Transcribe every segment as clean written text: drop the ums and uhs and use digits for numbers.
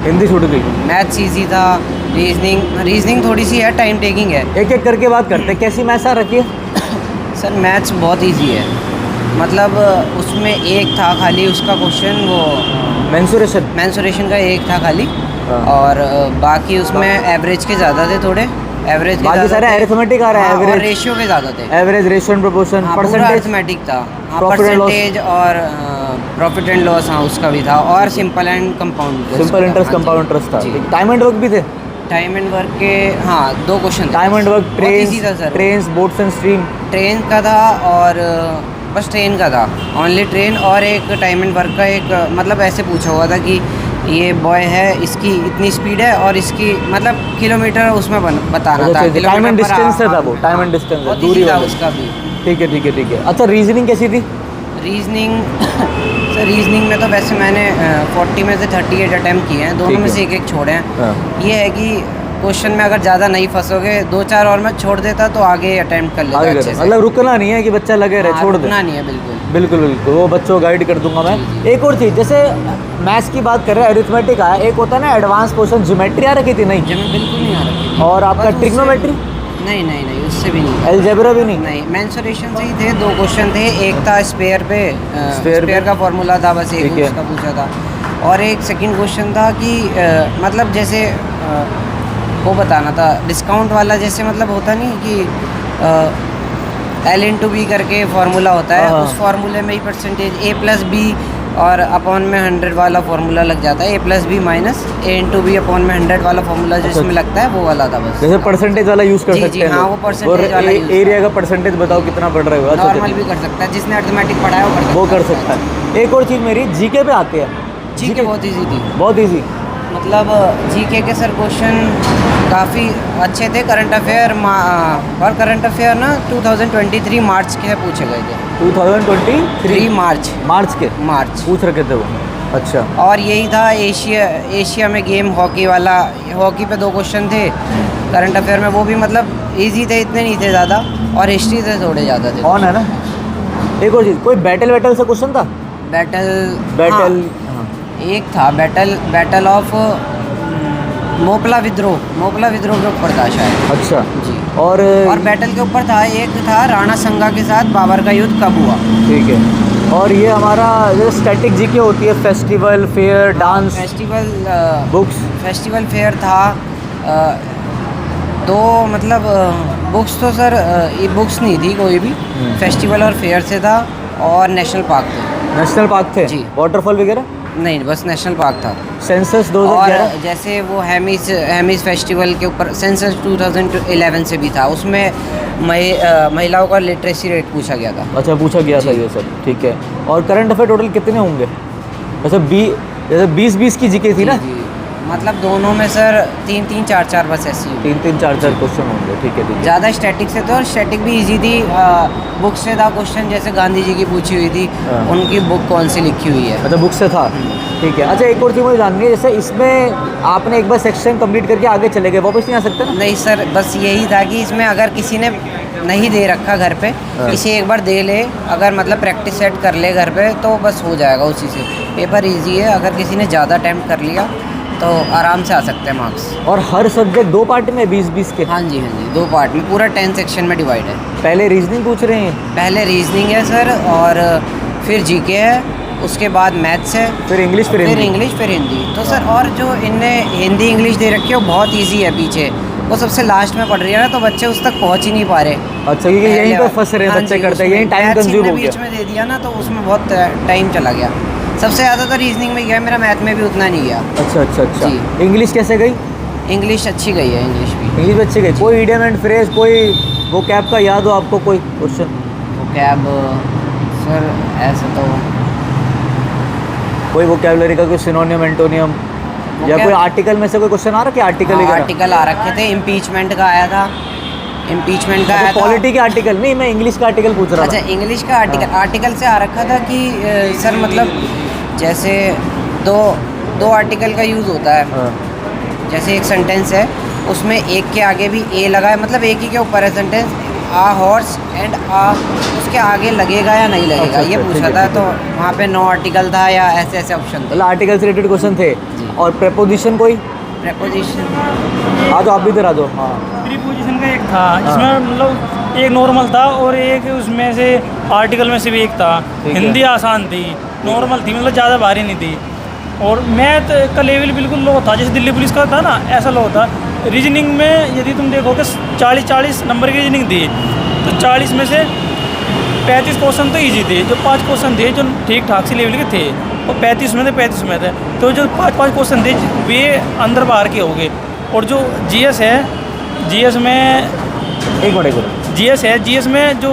हिंदी छूट गई। Maths easy था, रीजनिंग थोड़ी सी है, टाइम टेकिंग है। एक एक करके बात करते हैं, कैसी मैथ्स आ रखी है? सर मैथ्स बहुत इजी है, मतलब उसमें एक था खाली उसका क्वेश्चन, वो मेंसुरेशन का एक था खाली। हाँ। और बाकी उसमें एवरेज के ज़्यादा थे, थोड़े एवरेज के बाकी सारे अरिथमेटिक आ रहा है। हाँ, एवरेज और रेशियो के ज़्यादा थे। एवरेज, रेशियो एंड प्रोपोर्शन, हाँ, पूरा परसेंटेज, अरिथमेटिक था। हाँ, Profit and loss। परसेंटेज और प्रॉफिट एंड लॉस, हाँ उसका भी था, और simple and compound simple interest, compound interest था। टाइम एंड वर्क भी थे। टाइम एंड वर्क के हाँ 2 क्वेश्चन थे। Time and work, sir trains, boats and stream. Train का था, और बस ट्रेन का था, ओनली ट्रेन। और एक टाइम एंड वर्क का एक मतलब ऐसे पूछा हुआ था कि ये बॉय है, इसकी इतनी स्पीड है और इसकी मतलब किलोमीटर उसमें बताना था। टाइम एंड डिस्टेंस था वो, टाइम एंड डिस्टेंस है, दूरी था वाला उसका भी। ठीक है ठीक है ठीक है। अच्छा, रीजनिंग कैसी थी? रीजनिंग सर रीजनिंग में तो वैसे मैंने 40 में से 38 अटैम्प्ट किए हैं, दोनों में से एक एक छोड़े हैं। हाँ। ये है कि क्वेश्चन में अगर ज़्यादा नहीं फंसोगे, 2-4 और मैं छोड़ देता तो आगे अटेम्प्ट कर लेता अच्छे से। मतलब रुकना नहीं है कि बच्चा लगे रहे, छोड़ दे। रुकना नहीं है, बिल्कुल बिल्कुल बिल्कुल, वो बच्चों को गाइड कर दूंगा मैं। एक और चीज़, जैसे मैथ्स की बात कर रहे हैं, अरिथमेटिक आया, एक होता है ना एडवांस क्वेश्चन, ज्योमेट्री आ रखी थी? नहीं, बिल्कुल नहीं आ रखी। और आपका ट्रिग्नोमेट्री? नहीं, उससे भी नहीं। अलजेब्रा भी नहीं? नहीं, मेंसुरेशन से ही थे, 2 क्वेश्चन थे। एक था स्पेयर पे, स्पेयर का फॉर्मूला था, बस एक उसका पूछा था। और एक सेकंड क्वेश्चन था कि मतलब जैसे वो बताना था डिस्काउंट वाला, जैसे मतलब होता नहीं कि L/B करके फार्मूला होता है, उस फार्मूले में ही परसेंटेज A+B और अपॉन में 100 वाला फार्मूला लग जाता है। A+B माइनस A/B अपॉन में 100 वाला फार्मूला जो इसमें लगता है, वो वाला था बस। जैसे परसेंटेज वाला यूज़ कर सकते हैं। हाँ, वो परसेंटेज वाला एरिया का परसेंटेज बताओ कितना पड़ रहा है। नॉर्मल भी कर सकता है, जिसने अरिथमेटिक पढ़ा है वो कर सकता है। एक और चीज़ मेरी जीके पे आती है। जीके बहुत ईजी थी, बहुत ईजी। मतलब जीके के सर क्वेश्चन काफ़ी अच्छे थे। करंट अफेयर और करंट अफेयर ना 2023 मार्च के पूछे गए थे। 2023 मार्च के पूछ रखे थे वो। अच्छा। और यही था एशिया में गेम हॉकी वाला, हॉकी पे 2 क्वेश्चन थे। करंट अफेयर में वो भी मतलब इजी थे, इतने नहीं थे ज़्यादा, और हिस्ट्री से थोड़े ज़्यादा थे। ऑन है ना। एक और चीज़, कोई बैटल से क्वेश्चन था? बैटल एक था बैटल ऑफ मोपला विद्रोह के ऊपर था शायद। अच्छा जी। और बैटल के ऊपर था, एक था राणा संगा के साथ बाबर का युद्ध कब हुआ। ठीक है। और ये हमारा जो स्टैटिक जीके होती है, festival, fair, dance, festival fair था। 2 मतलब बुक्स तो सर ये बुक्स नहीं थी कोई भी, फेस्टिवल और फेयर से था। और नेशनल पार्क थे जी। वाटरफॉल वगैरह नहीं, बस नेशनल पार्क था। सेंसस 2011, और जैसे वो हेमिस फेस्टिवल के ऊपर सेंसस 2011 से भी था, उसमें महिलाओं का लिटरेसी रेट पूछा गया था। अच्छा, पूछा गया था ये सब, ठीक है। और करंट अफेयर टोटल कितने होंगे? जैसे 20 की जीके थी ना, मतलब दोनों में सर 3-3, 4-4 बस ऐसी 3-3, 4-4 क्वेश्चन होंगे। ठीक है। ज़्यादा स्टैटिक से थे, और स्टैटिक भी इजी थी। बुक से था क्वेश्चन, जैसे गांधी जी की पूछी हुई थी, उनकी बुक कौन सी लिखी हुई है। अच्छा, बुक से था। ठीक है। अच्छा, एक और चीज़ मुझे जाननी है, जैसे इसमें आपने एक बार सेक्शन कंप्लीट करके आगे चले गए, वापस नहीं आ सकते ना? नहीं सर, बस यही था कि इसमें अगर किसी ने नहीं दे रखा घर पे, इसे एक बार दे ले, अगर मतलब प्रैक्टिस सेट कर ले घर पे, तो बस हो जाएगा उसी से। पेपर इजी है, अगर किसी ने ज़्यादा अटैम्प्ट कर लिया तो आराम से आ सकते हैं मार्क्स। और हर सब्जेक्ट 2 पार्ट में 20-20 के? हाँ जी, 2 पार्ट में, पूरा 10 सेक्शन में डिवाइड है। पहले रीजनिंग पूछ रहे हैं? पहले रीजनिंग है सर, और फिर जीके है, उसके बाद मैथ्स है, फिर इंग्लिश, फिर हिंदी। तो सर, और जो इनने हिंदी इंग्लिश दे रखी है वो बहुत ईजी है पीछे, वो सबसे लास्ट में पढ़ रही है ना, तो बच्चे उस तक पहुँच ही नहीं पा रहे। अच्छा, क्योंकि यहीं पर फंस रहे बच्चे, करते हैं यहीं टाइम कंज्यूम हो गया। बीच में दे दिया ना, तो उसमें बहुत टाइम चला गया। सबसे ज़्यादा तो रीजनिंग में गया, मेरा मैथ में भी उतना नहीं गया। अच्छा जी। इंग्लिश कैसे गई? इंग्लिश अच्छी गई है, इंग्लिश भी अच्छी गई। कोई इडियम एंड फ्रेज, कोई वो कैब का याद हो आपको कोई क्वेश्चन? वो कैब सर ऐसा तो कोई वोकैबुलरी का कोई सिनोनियम, एंटोनियम, या कोई आर्टिकल में से कोई क्वेश्चन आ रहा है? आर्टिकल आ रखे थे, इम्पीचमेंट का आया था। पॉलिटी के आर्टिकल नहीं, मैं इंग्लिश का आर्टिकल पूछ रहा था। अच्छा, इंग्लिश का आर्टिकल से आ रखा था कि सर मतलब जैसे 2 आर्टिकल का यूज़ होता है। जैसे एक सेंटेंस है, उसमें एक के आगे भी ए लगा है, मतलब एक ही के ऊपर है सेंटेंस, आ हॉर्स एंड आ उसके आगे लगेगा या नहीं लगेगा, अच्छा, ये अच्छा, पूछा ठीक था। है, तो वहाँ पे नो आर्टिकल था या ऐसे ऐसे ऑप्शन थे। मतलब आर्टिकल से रिलेटेड क्वेश्चन थे। और प्रेपोजिशन कोई प्रेपोजिशन आ जाओ, आप भी इधर आ जाओ। हाँ प्रीपोजिशन का एक था, इसमें मतलब एक नॉर्मल था और एक उसमें से आर्टिकल में से भी एक था। ठीक है। हिंदी आसान थी, नॉर्मल थी, मतलब ज़्यादा भारी नहीं थी। और मैथ का लेवल बिल्कुल लो था, जैसे दिल्ली पुलिस का था ना, ऐसा लो था। रीजनिंग में यदि तुम देखोगे 40 नंबर की रीजनिंग थी, तो 40 में से 35 क्वेश्चन तो इजी थे, जो 5 क्वेश्चन थे जो ठीक ठाक से लेवल के थे, और 35 में थे। तो जो 5 क्वेश्चन थे वे अंदर बाहर के हो गए। और जो जीएस है, जीएस में एक मिनट जीएस में जो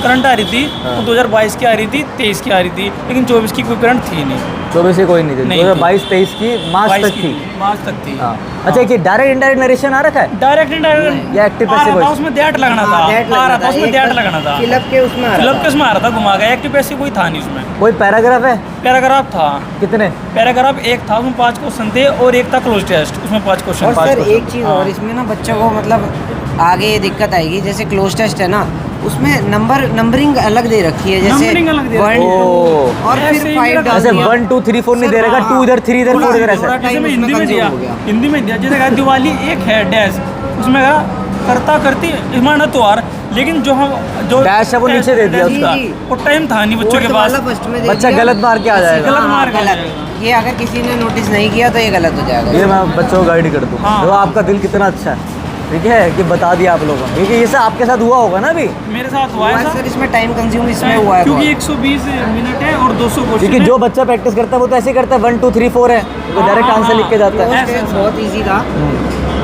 करंट आ रही थी वो 2022 की आ रही थी, 23 की आ रही थी, लेकिन 24 की कोई करंट थी नहीं। 24 से कोई नहीं थी, नहीं थी। 2022-23 की मार्च 22 तक थी। मार्च तक थी। हाँ। अच्छा, ये डायरेक्ट इनडायरेक्ट नरेशन आ रखा है डायरेक्ट इंडायरेक्ट या एक्टिव आ पैसिव रहा था, वॉइस? उसमें दैट लगना था, आ रहा था उसमें दैट लगना था। फिलअप के उसमें आ रहा फिलअप था। के उसमें आ रहा था घुमा गया, एक्टिव पैसिव कोई था नहीं उसमें। कोई पैराग्राफ है? पैराग्राफ था, कितने? पैराग्राफ एक था, उसमें 5 क्वेश्चन थे, और एक था क्लोज टेस्ट, उसमें 5 और क्वेश्चन। Sir question। एक चीज़ हाँ। और इसमें ना बच्चों को मतलब आगे ये दिक्कत आएगी, जैसे क्लोज टेस्ट है ना, उसमें नंबरिंग अलग दे रखी है, जैसे Numbering अलग दे रखी 1 है। 2 और ऐसे फिर ही 5 मेरा डाल ऐसे दिया। 1 2 3 4 नहीं दे रखा, 2 इधर 3 इधर 4 इधर ऐसा। थोड़ा जैसे टाइम मैं उसमें हिंदी में दिया, consume हो गया। हिंदी में दिया, जैसे कहा दिवाली एक है डैश, उसमें कहा करता करती इमाना त्योहार, लेकिन जो हम जो डैश है वो नीचे दे दिया डैश उसका। था, वो टाइम था नहीं बच्चों के Fourth पास। वाला first में दे बच्चा दिया। गलत मार के आ जाएगा। गलत मार के आ गलत। जाएगा। ये अगर किसी ने नोटिस नहीं किया तो ये गलत हो जाएगा। ये मैं बच्चों को गाइड कर दूँ। हाँ। तो आपका दिल कितना अच्छा है, ठीक है, कि बता दिया आप लोगों ने, क्योंकि ये सब आपके साथ हुआ होगा ना अभी। मेरे साथ हुआ हुआ है है सर, सर, इसमें टाइम कंज्यूम इसमें हुआ है क्योंकि बहुत। 120 मिनट है और 200 क्योंकि क्वेश्चन जो बच्चा प्रैक्टिस करता है वो तो ऐसे ही करता है, 1 2 3 4 है, तो डायरेक्ट हाँ, आंसर हाँ, लिख के जाता है। क्लोज ऐसे टेस्ट ऐसे। बहुत इजी था,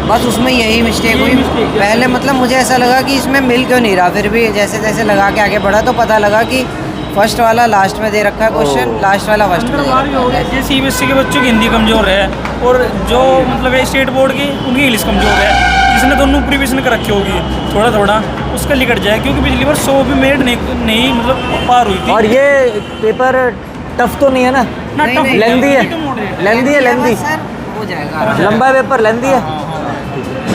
बस उसमें यही मिस्टेक यही हुई। mistake है। पहले मतलब मुझे ऐसा लगा कि इसमें मिल क्यों नहीं रहा, फिर भी जैसे जैसे लगा के आगे बढ़ा तो पता लगा कि फर्स्ट वाला लास्ट में दे रखा है क्वेश्चन, ओह। लास्ट वाला फर्स्ट में अंदर दे बाहर भी रखा हो है। गया। ये सीबीएसई के बच्चों की हिंदी कमज़ोर है, और जो मतलब है स्टेट बोर्ड की उनकी इंग्लिश कमज़ोर है। जिसने दोनों प्रिविजन कर रखी होगी थोड़ा थोड़ा, उसका लिकट जाए, क्योंकि पिछली बार 100 भी मिनट नहीं मतलब पार हुई थी। और ये पेपर टफ तो नहीं है ना? ना नहीं, टफ नहीं, लेंदी है, moderate लेंदी है, लेंदी। सर हो जाएगा। लंबा पेपर लेंदी है।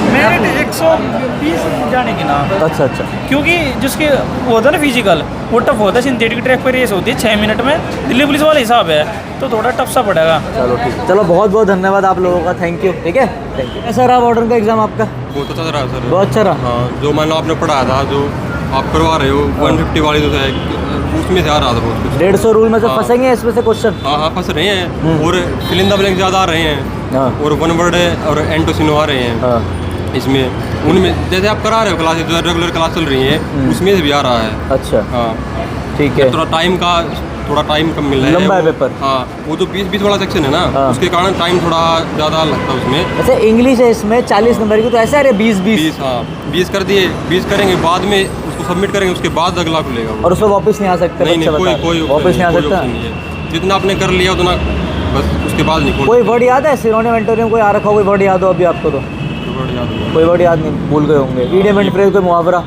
मेरिट 120 जाने की ना, अच्छा अच्छा। क्योंकि जिसके वो होता है ना फिजिकल, वो टफ होता है। सिंथेटिक ट्रैक पर रेस होती है 6 मिनट में, दिल्ली पुलिस वाला हिसाब है, तो थोड़ा टफ सा पड़ेगा। चलो ठीक, चलो बहुत बहुत धन्यवाद आप लोगों का, थैंक यू। ठीक है, थैंक यू। कैसा रहा मॉडर्न का एग्जाम आपका? बहुत अच्छा रहा सर। बहुत अच्छा रहा। हाँ, जो मान लो आपने पढ़ाया था, जो आप करवा रहे हो 150 वाली जो है, उसमें से आ रहा था बहुत कुछ। 150 रूल में से हाँ। फंसेंगे इसमें से क्वेश्चन। हाँ हाँ, फंस रहे हैं, और फिल इन द ब्लैंक ज़्यादा आ रहे हैं, हाँ और वन वर्ड और एंटोसिनो आ रहे हैं हाँ। इसमें। उनमें जैसे आप करा रहे हो क्लासेस, जो रेगुलर क्लास चल रही है, उसमें से भी आ रहा है। अच्छा हाँ, ठीक है। थोड़ा टाइम कम मिल रहा है। लंबा है वो- पेपर। हाँ, वो जो 20 वाला सेक्शन है ना, हाँ। उसके कारण टाइम थोड़ा ज़्यादा लगता है उसमें। वैसे इंग्लिश है इसमें 40 नंबर की, तो ऐसा है 20 20, हाँ 20 कर दिए, 20 करेंगे, बाद में उसको सबमिट करेंगे, उसके बाद अगला खुलेगा वो। और उसमें वापस नहीं आ सकते नहीं बच्चा नहीं, बता कोई रहे। वापस नहीं आ कोई सकता। option नहीं है। जितना आपने कर लिया उतना, बस उसके बाद नहीं खोल कोई वर्ड याद है सिरोनियम एंटोनियम कोई आ रखा हो, कोई वर्ड याद हो अभी आपको? तो वर्ड याद होगा। कोई वर्ड याद नहीं, भूल गए होंगे। इडियम एंड फ्रेज, कोई मुहावरा?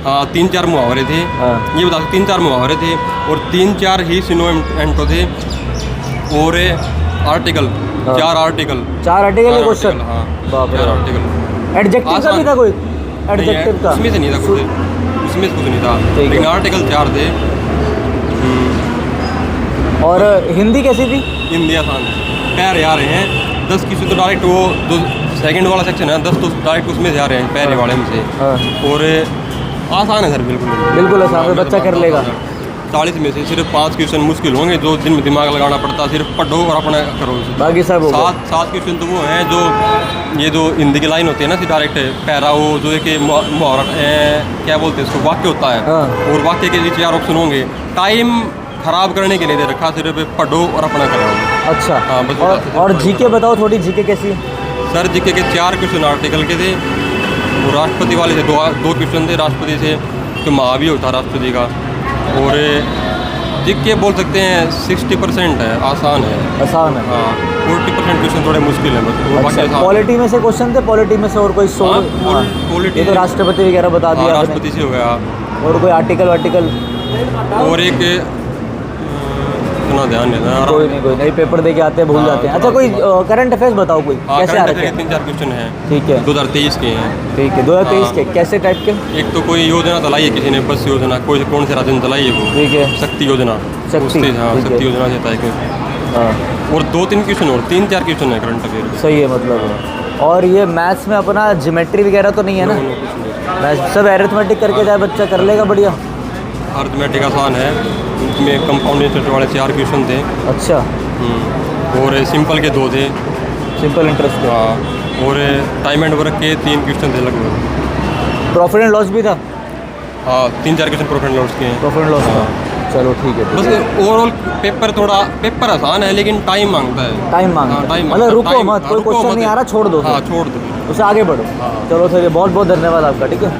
हाँ, 3-4 मुहावरे थे। हाँ। ये बता 3-4 मुहावरे थे, और 3-4 ही सिनोनिम एंटो थे, और आर्टिकल, हाँ। 4 आर्टिकल। 4 आर्टिकल के 4 क्वेश्चन? आर्टिकल, हाँ, बाप 4 रे। आर्टिकल। एडजेक्टिव का भी आसान। था कोई? नहीं, एडजेक्टिव का उसमें से नहीं था कुछ, उसमें से कुछ नहीं था, ठीक है। लेकिन आर्टिकल 4 थे। और हिंदी कैसी थी? हिंदी आसान है, पैर आ रहे हैं 10 की से, तो डायरेक्ट वो जो सेकंड वाला सेक्शन है 10, तो डायरेक्ट उसमें से आ रहे हैं, पैरे वाले में से। हाँ और आसान है सर, बिल्कुल बिल्कुल आसान है, बच्चा कर लेगा। 40 में से सिर्फ 5 क्वेश्चन मुश्किल होंगे, जो जिनमें दिमाग लगाना पड़ता है, सिर्फ पढ़ो और अपना करो। बाकी सब हो गया। 7 क्वेश्चन तो वो हैं जो, ये जो हिंदी की लाइन होती है ना, डायरेक्ट पैरा, वो जो है कि मुहावरा, क्या बोलते हैं इसको, वाक्य होता है। हाँ। और वाक्य के 4 ऑप्शन होंगे। टाइम खराब करने के लिए दे रखा, सिर्फ पढ़ो और अपना करो। अच्छा। हाँ, बस और, बता और सकते जीके बताओ थोड़ी, जीके कैसी है? सर जीके के 4 क्वेश्चन आर्टिकल के थे, वो राष्ट्रपति वाले से 2 क्वेश्चन थे, राष्ट्रपति से, तो महावीर होता राष्ट्रपति का। और जीके बोल सकते हैं 60% है, आसान है। आसान है। हाँ, 40% क्वेश्चन थोड़े मुश्किल है, बस वो बाकी अच्छा, आसान है। पॉलिटी में से क्वेश्चन थे? पॉलिटी में से और कोई सो? हाँ, हाँ, पॉलिटी ये तो राष्ट्रपति वगैरह बता हाँ, दिया आपने। राष्ट्रपति से हो गया। और कोई आर्टिकल वार्टिकल? और एक इतना ध्यान नहीं था। कोई नहीं, पेपर दे के आते हैं, भूल हाँ, जाते हैं। अच्छा, थोड़ा कोई करंट अफेयर्स बताओ, कोई हाँ, कैसे आ करंट रखे हैं? अफेयर 3-4 क्वेश्चन हैं। ठीक है, 2023 के हैं। ठीक है। 2023 के हाँ। कैसे टाइप के? एक तो कोई योजना चलाई है किसी ने, बस योजना, कौन से राज्य ने चलाई है वो, ठीक है, शक्ति योजना। शक्ति, उससे, हाँ, ठीक है। शक्ति योजना से था कि हाँ, और 2-3 क्वेश्चन और 3-4 क्वेश्चन है करंट अफेयर। सही है मतलब। और ये मैथ्स में अपना ज्योमेट्री वगैरह तो नहीं है ना? मैथ्स सब एरिथमेटिक करके जाए बच्चा कर लेगा बढ़िया। अर्थमेटिक आसान है, उसमें कंपाउंड इंटरेस्ट वाले 4 क्वेश्चन थे। अच्छा, और सिंपल के 2 थे। Simple interest. हाँ, और टाइम एंड वर्क के 3 क्वेश्चन थे लगभग। प्रॉफिट एंड लॉस भी था? हाँ, 3-4 क्वेश्चन प्रॉफिट एंड लॉस के हैं। प्रॉफिट एंड लॉस था, चलो ठीक है। बस ओवरऑल पेपर आसान है लेकिन टाइम मांगता है। टाइम मांगता हाँ, है, टाइम मतलब मांगता है, रुको टाइम- मत, हाँ, कोई रुको क्वेश्चन मत। नहीं आ रहा छोड़ दो, हाँ, छोड़ दो। उससे आगे बढ़ो। चलो सर, बहुत बहुत धन्यवाद आपका। ठीक है।